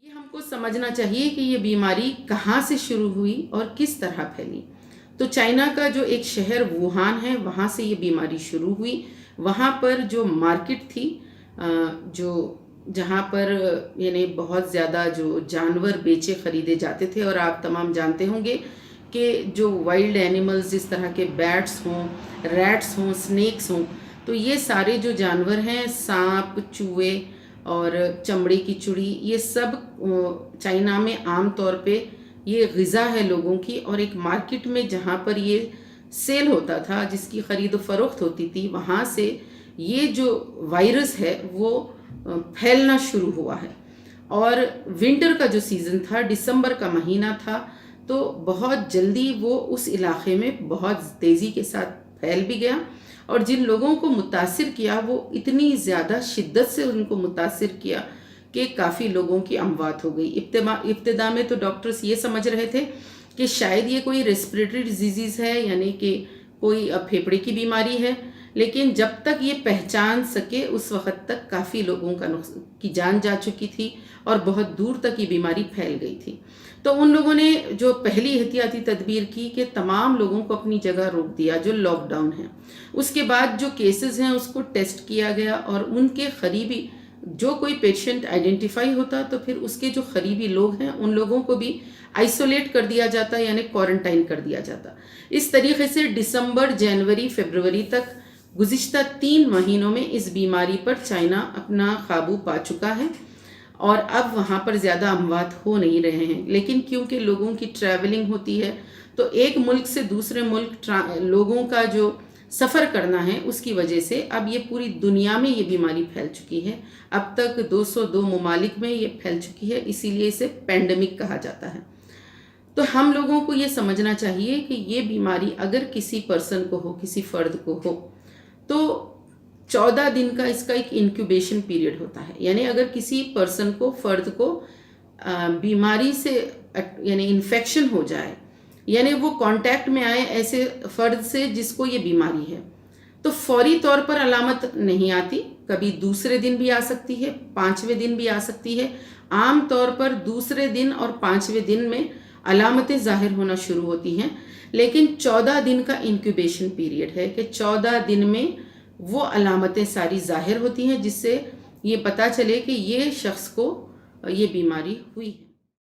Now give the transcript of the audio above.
ये हमको समझना चाहिए कि ये बीमारी कहाँ से शुरू हुई और किस तरह फैली। तो चाइना का जो एक शहर वुहान है, वहाँ से ये बीमारी शुरू हुई। वहाँ पर जो मार्केट थी, जो जहाँ पर यानी बहुत ज़्यादा जो जानवर बेचे ख़रीदे जाते थे, और आप तमाम जानते होंगे कि जो वाइल्ड एनिमल्स जिस तरह के बैट्स हों, रैट्स हों, स्नेक्स हों, तो ये सारे जो जानवर हैं, सांप, चूहे और चमड़े की चूड़ी, ये सब चाइना में आम तौर पे ये ग़िज़ा है लोगों की। और एक मार्केट में जहाँ पर ये सेल होता था, जिसकी ख़रीद फ़रोख्त होती थी, वहाँ से ये जो वायरस है वो फैलना शुरू हुआ है। और विंटर का जो सीज़न था, दिसंबर का महीना था, तो बहुत जल्दी वो उस इलाके में बहुत तेज़ी के साथ फैल भी गया। और जिन लोगों को मुतासिर किया, वो इतनी ज़्यादा शिद्दत से उनको मुतासिर किया कि काफ़ी लोगों की अमवात हो गई। इब्तिदा में तो डॉक्टर्स ये समझ रहे थे कि शायद ये कोई रेस्पिरेटरी डिजीज़ है, यानी कि कोई फेफड़े की बीमारी है, लेकिन जब तक ये पहचान सके उस वक़्त तक काफ़ी लोगों की जान जा चुकी थी और बहुत दूर तक ये बीमारी फैल गई थी। तो उन लोगों ने जो पहली एहतियाती तदबीर की कि तमाम लोगों को अपनी जगह रोक दिया, जो लॉकडाउन है। उसके बाद जो केसेस हैं उसको टेस्ट किया गया, और उनके करीबी जो कोई पेशेंट आइडेंटिफाई होता तो फिर उसके जो करीबी लोग हैं उन लोगों को भी आइसोलेट कर दिया जाता, यानी क्वारंटाइन कर दिया जाता। इस तरीके से दिसंबर, जनवरी, फरवरी तक गुज़िश्ता 3 महीनों में इस बीमारी पर चाइना अपना काबू पा चुका है, और अब वहाँ पर ज़्यादा अमवात हो नहीं रहे हैं। लेकिन क्योंकि लोगों की ट्रैवलिंग होती है, तो एक मुल्क से दूसरे मुल्क लोगों का जो सफ़र करना है, उसकी वजह से अब ये पूरी दुनिया में ये बीमारी फैल चुकी है। अब तक 202 ममालिक में ये फैल चुकी है, इसीलिए इसे पेंडेमिक कहा जाता है। तो हम लोगों को ये समझना चाहिए कि ये बीमारी अगर किसी पर्सन को हो, किसी फ़र्द को हो, तो 14 दिन का इसका एक इंक्यूबेशन पीरियड होता है। यानी अगर किसी पर्सन को, फ़र्द को बीमारी से यानी इन्फेक्शन हो जाए, यानी वो कांटेक्ट में आए ऐसे फ़र्द से जिसको ये बीमारी है, तो फौरी तौर पर अलामत नहीं आती। कभी दूसरे दिन भी आ सकती है, 5वें दिन भी आ सकती है। आम तौर पर दूसरे दिन और 5वें दिन में अलामतें ज़ाहिर होना शुरू होती हैं। लेकिन 14 दिन का इंक्यूबेशन पीरियड है कि 14 दिन में वो अलामतें सारी ज़ाहिर होती हैं, जिससे ये पता चले कि ये शख्स को ये बीमारी हुई है।